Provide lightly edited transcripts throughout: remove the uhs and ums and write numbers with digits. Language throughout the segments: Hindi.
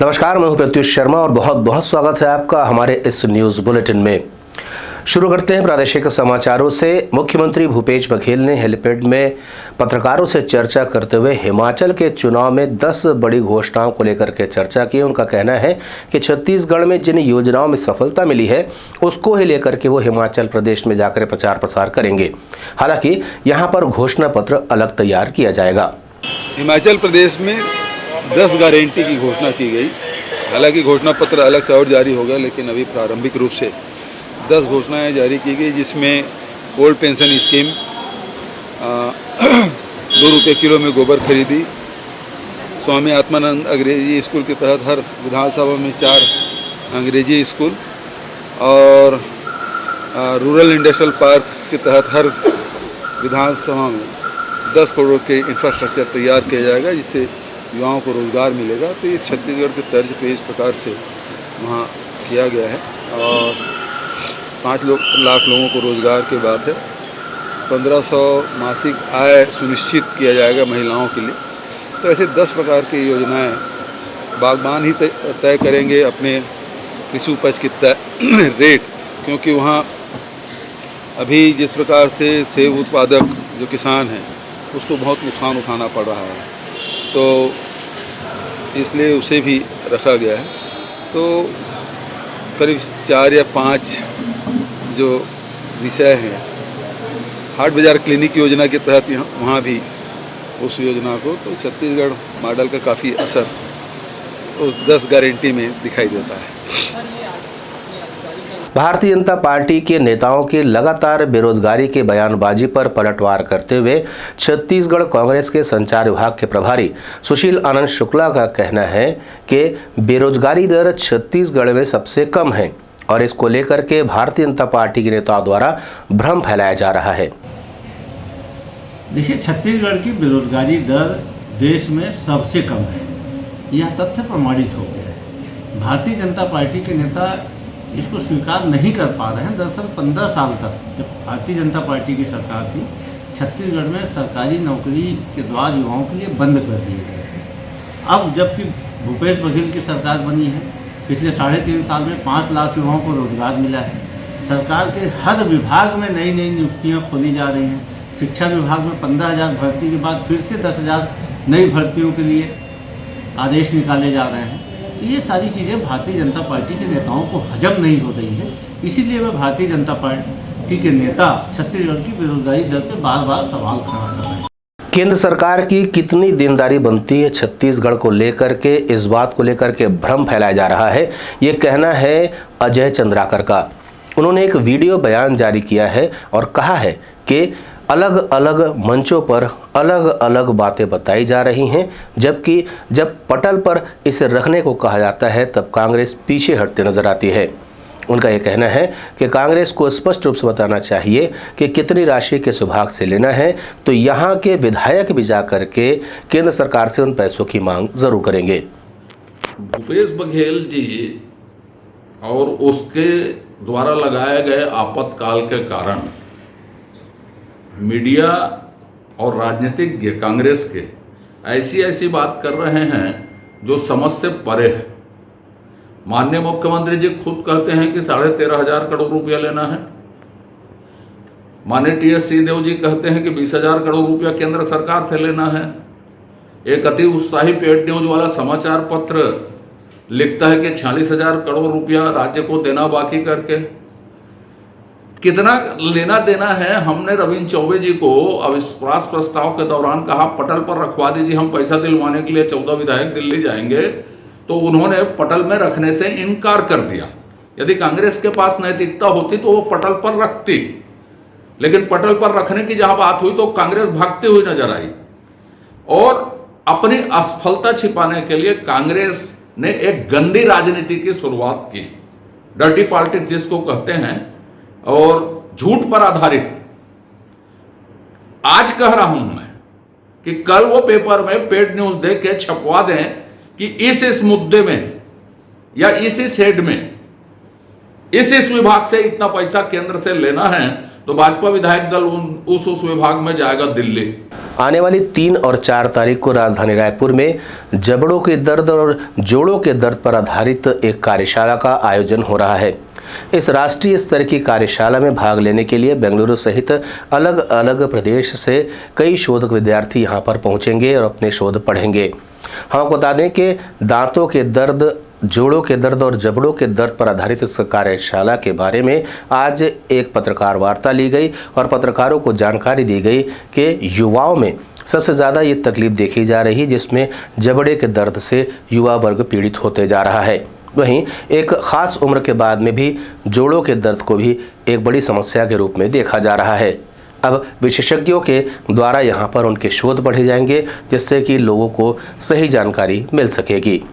नमस्कार, मैं हूं प्रत्युष शर्मा और बहुत बहुत स्वागत है आपका हमारे इस न्यूज बुलेटिन में। शुरू करते हैं प्रादेशिक समाचारों से। मुख्यमंत्री भूपेश बघेल ने हेलीपैड में पत्रकारों से चर्चा करते हुए हिमाचल के चुनाव में 10 बड़ी घोषणाओं को लेकर के चर्चा की। उनका कहना है कि छत्तीसगढ़ में जिन योजनाओं में सफलता मिली है उसको ही लेकर के वो हिमाचल प्रदेश में जाकर प्रचार प्रसार करेंगे। हालांकि यहाँ पर घोषणा पत्र अलग तैयार किया जाएगा। हिमाचल प्रदेश में 10 गारंटी की घोषणा की गई। हालांकि घोषणा पत्र अलग से और जारी होगा, लेकिन अभी प्रारंभिक रूप से 10 घोषणाएं जारी की गई, जिसमें ओल्ड पेंशन स्कीम, 2 रुपये किलो में गोबर खरीदी, स्वामी आत्मानंद अंग्रेजी स्कूल के तहत हर विधानसभा में 4 अंग्रेजी स्कूल और रूरल इंडस्ट्रियल पार्क के तहत हर विधानसभा में 10 करोड़ के इंफ्रास्ट्रक्चर तैयार किया जाएगा, जिससे युवाओं को रोज़गार मिलेगा। तो ये छत्तीसगढ़ के तर्ज पे इस प्रकार से वहाँ किया गया है और 5 लाख लोगों को रोज़गार की बात है। 1500 मासिक आय सुनिश्चित किया जाएगा महिलाओं के लिए। तो ऐसे 10 प्रकार की योजनाएं बागबान ही तय करेंगे अपने कृषि उपज की रेट, क्योंकि वहाँ अभी जिस प्रकार से सेब उत्पादक जो किसान हैं उसको बहुत नुकसान उठाना पड़ रहा है, तो इसलिए उसे भी रखा गया है। तो करीब 4 या 5 जो विषय हैं, हाट बाज़ार क्लिनिक योजना के तहत यहाँ वहाँ भी उस योजना को, तो छत्तीसगढ़ मॉडल का काफ़ी असर उस 10 गारंटी में दिखाई देता है। भारतीय जनता पार्टी के नेताओं की लगातार बेरोजगारी के बयानबाजी पर पलटवार करते हुए छत्तीसगढ़ कांग्रेस के संचार विभाग के प्रभारी सुशील आनंद शुक्ला का कहना है कि बेरोजगारी दर छत्तीसगढ़ में सबसे कम है और इसको लेकर के भारतीय जनता पार्टी के नेताओं द्वारा भ्रम फैलाया जा रहा है। देखिए, छत्तीसगढ़ की बेरोजगारी दर देश में सबसे कम है, यह तथ्य प्रमाणित हो गया है। भारतीय जनता पार्टी के नेता इसको स्वीकार नहीं कर पा रहे हैं। दरअसल 15 साल तक जब भारतीय जनता पार्टी की सरकार थी, छत्तीसगढ़ में सरकारी नौकरी के द्वार युवाओं के लिए बंद कर दिए गए थे। अब जबकि भूपेश बघेल की सरकार बनी है, पिछले 3.5 साल में 5 लाख युवाओं को रोजगार मिला है। सरकार के हर विभाग में नई नई नियुक्तियाँ खोली जा रही हैं। शिक्षा विभाग में 15,000 भर्ती के बाद फिर से 10,000 नई भर्तियों के लिए आदेश निकाले जा रहे हैं। ये सारी चीज़ें भारतीय जनता पार्टी के नेताओं को हजम नहीं हो रही है, इसीलिए वह भारतीय जनता पार्टी के नेता छत्तीसगढ़ की बेरोजगारी दर पर बार बार सवाल खड़ा कर रहे हैं। केंद्र सरकार की कितनी देनदारी बनती है छत्तीसगढ़ को लेकर के, इस बात को लेकर के भ्रम फैलाया जा रहा है। ये कहना है अजय चंद्राकर का। उन्होंने एक वीडियो बयान जारी किया है और कहा है कि अलग अलग मंचों पर अलग अलग बातें बताई जा रही हैं, जबकि जब पटल पर इसे रखने को कहा जाता है तब कांग्रेस पीछे हटते नजर आती है। उनका यह कहना है कि कांग्रेस को स्पष्ट रूप से बताना चाहिए कि कितनी राशि किस विभाग से लेना है, तो यहाँ के विधायक भी जाकर के केंद्र सरकार से उन पैसों की मांग जरूर करेंगे। भूपेश बघेल जी और उसके द्वारा लगाए गए आपातकाल के कारण मीडिया और राजनीतिज्ञ कांग्रेस के ऐसी बात कर रहे हैं जो समझ से परे है। माननीय मुख्यमंत्री जी खुद कहते हैं कि 13,500 करोड़ रुपया लेना है। माननीय TS सिंहदेव जी कहते हैं कि 20,000 करोड़ रुपया केंद्र सरकार से लेना है। एक अति उत्साही पेड न्यूज वाला समाचार पत्र लिखता है कि 46,000 करोड़ रुपया राज्य को देना बाकी करके। कितना लेना देना है, हमने रविंद्र चौबे जी को अविश्वास प्रस्ताव के दौरान कहा पटल पर रखवा दीजिए, हम पैसा दिलवाने के लिए 14 विधायक दिल्ली जाएंगे, तो उन्होंने पटल में रखने से इनकार कर दिया। यदि कांग्रेस के पास नैतिकता होती तो वो पटल पर रखती, लेकिन पटल पर रखने की जहां बात हुई तो कांग्रेस भागती हुई नजर आई और अपनी असफलता छिपाने के लिए कांग्रेस ने एक गंदी राजनीति की शुरुआत की, डर्टी पॉलिटिक्स जिसको कहते हैं, और झूठ पर आधारित। आज कह रहा हूं मैं कि कल वो पेपर में पेड न्यूज दे के छपवा दें कि इस मुद्दे में या इस हेड में इस विभाग से इतना पैसा केंद्र से लेना है, तो भाजपा विधायक दल उस विभाग में जाएगा दिल्ली। आने वाली 3 और 4 तारीख को राजधानी रायपुर में जबड़ों के दर्द और जोड़ों के दर्द पर आधारित एक कार्यशाला का आयोजन हो रहा है। इस राष्ट्रीय स्तर की कार्यशाला में भाग लेने के लिए बेंगलुरु सहित अलग अलग प्रदेश से कई शोधक विद्यार्थी यहां पर पहुंचेंगे और अपने शोध पढ़ेंगे। हम आपको बता दें कि दांतों के दर्द, जोड़ों के दर्द और जबड़ों के दर्द पर आधारित इस कार्यशाला के बारे में आज एक पत्रकार वार्ता ली गई और पत्रकारों को जानकारी दी गई कि युवाओं में सबसे ज़्यादा ये तकलीफ देखी जा रही, जिसमें जबड़े के दर्द से युवा वर्ग पीड़ित होते जा रहा है। वहीं एक ख़ास उम्र के बाद में भी जोड़ों के दर्द को भी एक बड़ी समस्या के रूप में देखा जा रहा है। अब विशेषज्ञों के द्वारा यहाँ पर उनके शोध पढ़े जाएंगे, जिससे कि लोगों को सही जानकारी मिल सकेगी।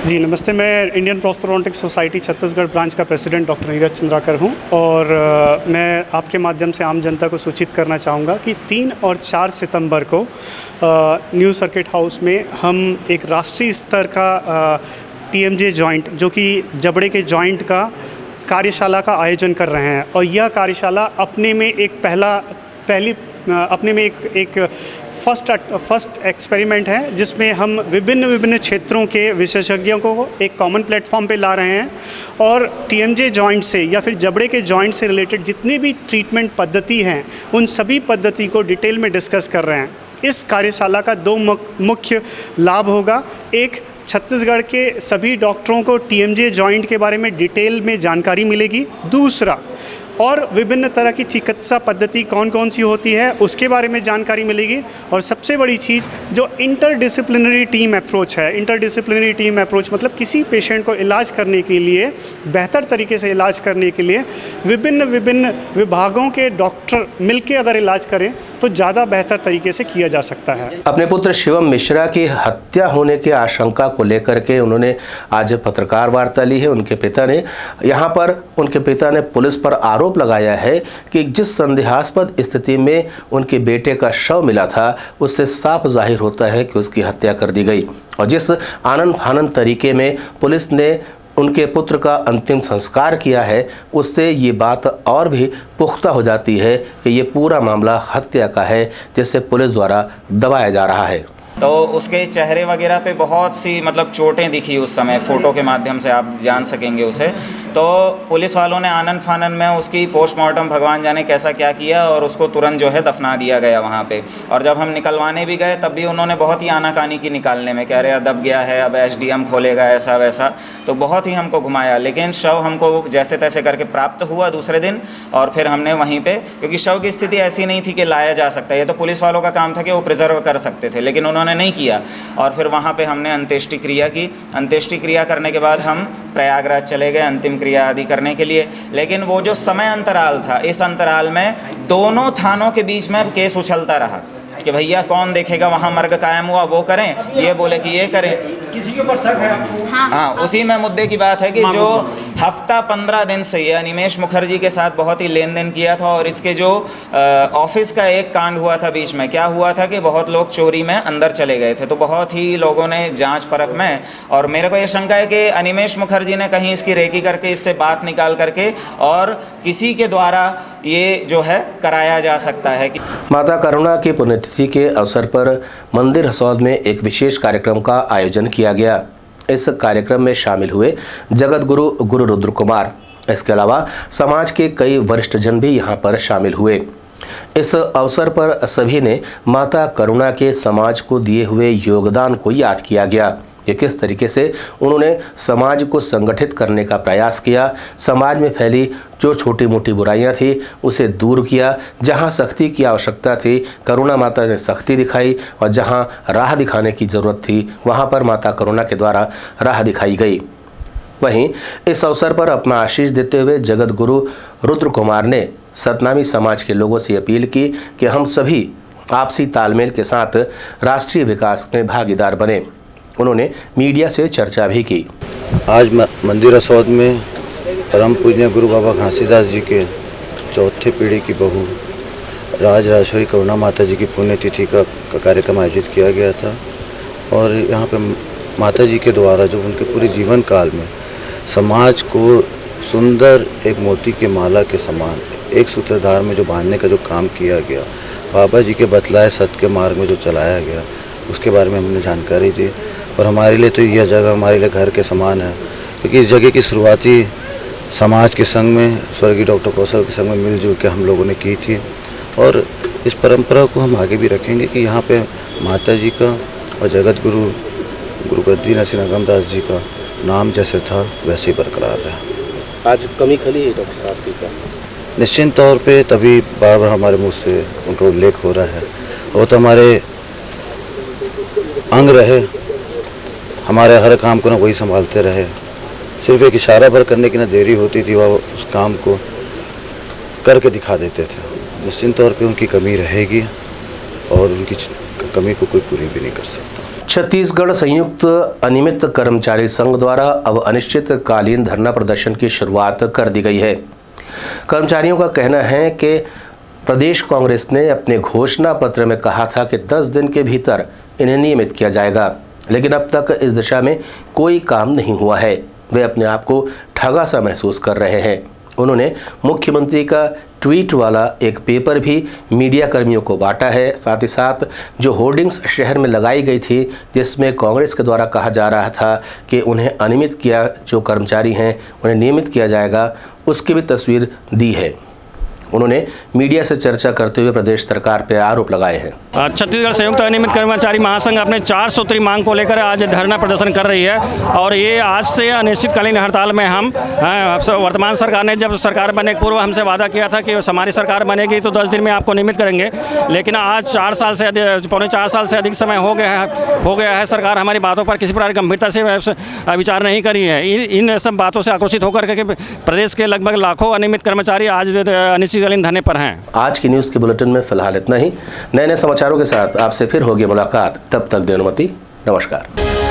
जी नमस्ते, मैं इंडियन प्रोस्थोडोंटिक सोसाइटी छत्तीसगढ़ ब्रांच का प्रेसिडेंट डॉक्टर नीरज चंद्राकर हूं और मैं आपके माध्यम से आम जनता को सूचित करना चाहूँगा कि 3 और 4 सितंबर को न्यू सर्किट हाउस में हम एक राष्ट्रीय स्तर का TMJ जॉइंट, जो कि जबड़े के जॉइंट का कार्यशाला का आयोजन कर रहे हैं। और यह कार्यशाला अपने में एक फर्स्ट एक्सपेरिमेंट है, जिसमें हम विभिन्न क्षेत्रों के विशेषज्ञों को एक कॉमन प्लेटफॉर्म पे ला रहे हैं और TMJ जॉइंट से या फिर जबड़े के जॉइंट से रिलेटेड जितनी भी ट्रीटमेंट पद्धति हैं, उन सभी पद्धति को डिटेल में डिस्कस कर रहे हैं। इस कार्यशाला का 2 मुख्य लाभ होगा। एक, छत्तीसगढ़ के सभी डॉक्टरों को TMJ जॉइंट के बारे में डिटेल में जानकारी मिलेगी। दूसरा, और विभिन्न तरह की चिकित्सा पद्धति कौन कौन सी होती है उसके बारे में जानकारी मिलेगी। और सबसे बड़ी चीज़, जो इंटरडिसिप्लिनरी टीम अप्रोच है, इंटरडिसिप्लिनरी टीम अप्रोच मतलब किसी पेशेंट को इलाज करने के लिए, बेहतर तरीके से इलाज करने के लिए विभिन्न विभागों के डॉक्टर मिलकर अगर इलाज करें तो ज़्यादा बेहतर तरीके से किया जा सकता है। अपने पुत्र शिवम मिश्रा की हत्या होने की आशंका को लेकर के उन्होंने आज पत्रकार वार्ता ली है। उनके पिता ने पुलिस पर आरोप लगाया है कि जिस संदेहास्पद स्थिति में उनके बेटे का शव मिला था, उससे साफ जाहिर होता है कि उसकी हत्या कर दी गई। और जिस आनन फानन तरीके में पुलिस ने उनके पुत्र का अंतिम संस्कार किया है, उससे ये बात और भी पुख्ता हो जाती है कि ये पूरा मामला हत्या का है, जिससे पुलिस द्वारा दबाया जा रहा है। तो उसके चेहरे वगैरह पे बहुत सी मतलब चोटें दिखी उस समय, फ़ोटो के माध्यम से आप जान सकेंगे उसे। तो पुलिस वालों ने आनन फानन में उसकी पोस्टमार्टम भगवान जाने कैसा क्या किया और उसको तुरंत जो है दफना दिया गया वहाँ पे। और जब हम निकलवाने भी गए तब भी उन्होंने बहुत ही आनाकानी की निकालने में, कह रहे दब गया है, अब SDM खोलेगा, ऐसा वैसा। तो बहुत ही हमको घुमाया, लेकिन शव हमको जैसे तैसे करके प्राप्त हुआ दूसरे दिन। और फिर हमने वहीं पर, क्योंकि शव की स्थिति ऐसी नहीं थी कि लाया जा सकता, ये तो पुलिस वालों का काम था कि वो प्रिजर्व कर सकते थे, लेकिन उन्होंने नहीं किया। और फिर वहाँ पे हमने अंत्येष्टि क्रिया की। अंत्येष्टि क्रिया करने के बाद हम प्रयागराज चले गए अंतिम क्रिया आदि करने के लिए। लेकिन वो जो समय अंतराल था, इस अंतराल में दोनों थानों के बीच में केस उछलता रहा कि भैया कौन देखेगा, वहाँ मर्ग कायम हुआ, वो करें, ये बोले कि ये करें। किसी के ऊपर शक है आपको? हाँ, उसी में मुद्दे की बात है कि जो हफ्ता 15 दिन से ये अनिमेश मुखर्जी के साथ बहुत ही लेन देन किया था। और इसके जो ऑफिस का एक कांड हुआ था बीच में, क्या हुआ था कि बहुत लोग चोरी में अंदर चले गए थे। तो बहुत ही लोगों ने जांच परख में, और मेरे को ये शंका है कि अनिमेश मुखर्जी ने कहीं इसकी रेकी करके, इससे बात निकाल करके और किसी के द्वारा ये जो है कराया जा सकता है। कि माता करुणा की पुण्यतिथि के अवसर पर मंदिर हसौद में एक विशेष कार्यक्रम का आयोजन किया गया। इस कार्यक्रम में शामिल हुए जगत गुरु रुद्र कुमार। इसके अलावा समाज के कई वरिष्ठ जन भी यहाँ पर शामिल हुए। इस अवसर पर सभी ने माता करुणा के समाज को दिए हुए योगदान को याद किया गया कि किस तरीके से उन्होंने समाज को संगठित करने का प्रयास किया, समाज में फैली जो छोटी मोटी बुराइयां थी उसे दूर किया। जहां सख्ती की आवश्यकता थी, करुणा माता ने सख्ती दिखाई, और जहां राह दिखाने की ज़रूरत थी, वहां पर माता करुणा के द्वारा राह दिखाई गई। वहीं इस अवसर पर अपना आशीष देते हुए जगत गुरु रुद्र कुमार ने सतनामी समाज के लोगों से अपील की कि हम सभी आपसी तालमेल के साथ राष्ट्रीय विकास में भागीदार बने। उन्होंने मीडिया से चर्चा भी की। आज मंदिर हसौद में परम पूज्य गुरु बाबा घासीदास जी के चौथे पीढ़ी की बहू राजराजेश्वरी करुणा माता जी की पुण्यतिथि का कार्यक्रम आयोजित किया गया था। और यहाँ पे माता जी के द्वारा जो उनके पूरे जीवन काल में समाज को सुंदर एक मोती के माला के समान एक सूत्रधार में जो बांधने का जो काम किया गया, बाबा जी के बतलाए सत्य के मार्ग में जो चलाया गया, उसके बारे में हमने जानकारी दी। और हमारे लिए तो यह जगह हमारे लिए घर के समान है, क्योंकि इस जगह की शुरुआती समाज के संग में स्वर्गीय डॉक्टर कौशल के संग में मिलजुल के हम लोगों ने की थी। और इस परंपरा को हम आगे भी रखेंगे कि यहाँ पे माता जी का और जगत गुरु गुरुगद्दी नरसिंह नगमदास जी का नाम जैसे था वैसे ही बरकरार रहा। आज कमी खली है डॉक्टर साहब की क्या? निश्चित तौर पे तभी बार बार हमारे मुँह से उनका उल्लेख हो रहा है। वो तो हमारे अंग रहे, हमारे हर काम को ना वही संभालते रहे। सिर्फ एक इशारा भर करने की ना देरी होती थी, वह उस काम को करके दिखा देते थे। निश्चित तौर पे उनकी कमी रहेगी और उनकी कमी को कोई पूरी भी नहीं कर सकता। छत्तीसगढ़ संयुक्त अनियमित कर्मचारी संघ द्वारा अब अनिश्चितकालीन धरना प्रदर्शन की शुरुआत कर दी गई है। कर्मचारियों का कहना है कि प्रदेश कांग्रेस ने अपने घोषणा पत्र में कहा था कि 10 दिन के भीतर इन्हें नियमित किया जाएगा, लेकिन अब तक इस दिशा में कोई काम नहीं हुआ है। वे अपने आप को ठगा सा महसूस कर रहे हैं। उन्होंने मुख्यमंत्री का ट्वीट वाला एक पेपर भी मीडिया कर्मियों को बांटा है। साथ ही साथ जो होर्डिंग्स शहर में लगाई गई थी, जिसमें कांग्रेस के द्वारा कहा जा रहा था कि उन्हें अनियमित किया, जो कर्मचारी हैं उन्हें नियमित किया जाएगा, उसकी भी तस्वीर दी है। उन्होंने मीडिया से चर्चा करते हुए प्रदेश सरकार पर आरोप लगाए हैं। छत्तीसगढ़ संयुक्त अनियमित कर्मचारी महासंघ अपने 4 सूत्री मांग को लेकर आज धरना प्रदर्शन कर रही है और ये आज से अनिश्चितकालीन हड़ताल में हम वर्तमान सरकार ने जब सरकार बनने के पूर्व हमसे वादा किया था कि हमारी सरकार बनेगी तो 10 दिन में आपको नियमित करेंगे, लेकिन आज 4 साल से पौने 4 साल से अधिक समय हो गया है। सरकार हमारी बातों पर किसी प्रकार गंभीरता से विचार नहीं करी है। इन सब बातों से आक्रोशित होकर के प्रदेश के लगभग लाखों अनियमित कर्मचारी आज अनिश्चितकालीन धरने पर हैं। आज की न्यूज़ के बुलेटिन में फिलहाल इतना ही। नए समाचारों के साथ आपसे फिर होगी मुलाकात। तब तक देवनमति, नमस्कार।